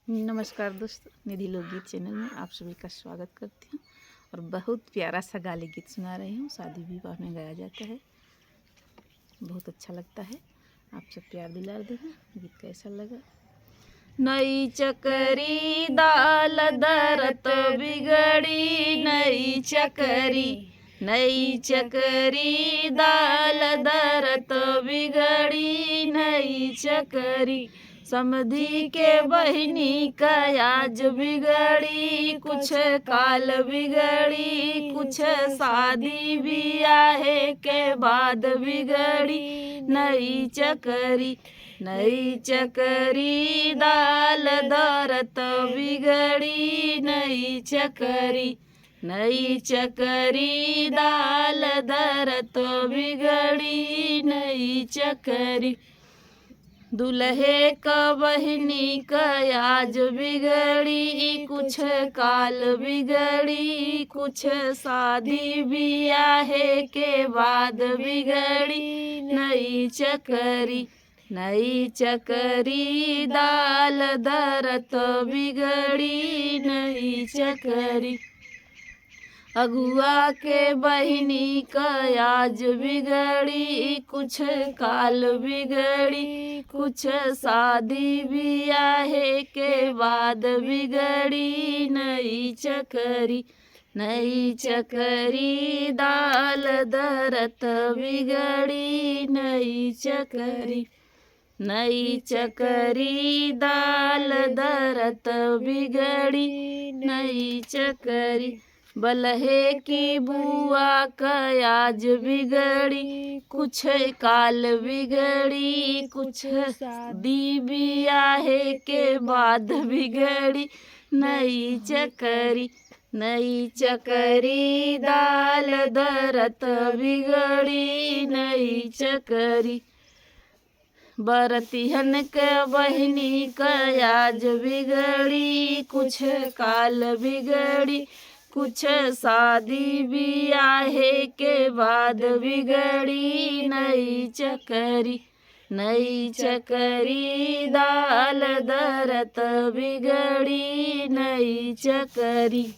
नमस्कार दोस्तों, निधि लोकगीत चैनल में आप सभी का स्वागत करती हूँ। और बहुत प्यारा सा गाली गीत सुना रही हूँ। शादी विवाह में गाया जाता है, बहुत अच्छा लगता है। आप सब प्यार दिलार देना। गीत कैसा लगा? नई चकरी दाल दरत बिगड़ी, नई चकरी दाल दरत बिगड़ी, नई चकरी समधी के बहिनी कयाज बिगड़ी, कुछ काल बिगड़ी, कुछ शादी बियाहे के बाद बिगड़ी, नई चकरी दाल दरत बिगड़ी, नई चकरी दाल दरत बिगड़ी, नई चकरी दुल्हे क बहिनी कयाज बिगड़ी, कुछ काल बिगड़ी, कुछ शादी बियाहे के बाद बिगड़ी, नई चकरी दाल दरत बिगड़ी, नई चकरी अगुआ के बहिनी कयाज बिगड़ी, कुछ काल बिगड़ी, कुछ शादी बियाहे के बाद बिगड़ी, नई चकरी दाल दरत बिगड़ी, नई चकरी दाल दरत बिगड़ी, नई चकरी बलहे की बुआ कयाज बिगड़ी, कुछ काल बिगड़ी, कुछ शादी बियाहे के बाद बिगड़ी, नई चकरी दाल दरत बिगड़ी, नई चकरी बरतिहन के बहिनी कयाज बिगड़ी, कुछ काल बिगड़ी, कुछ शादी बियाहे के बाद बिगड़ी, नई चकरी दाल दरत बिगड़ी, नई चकरी।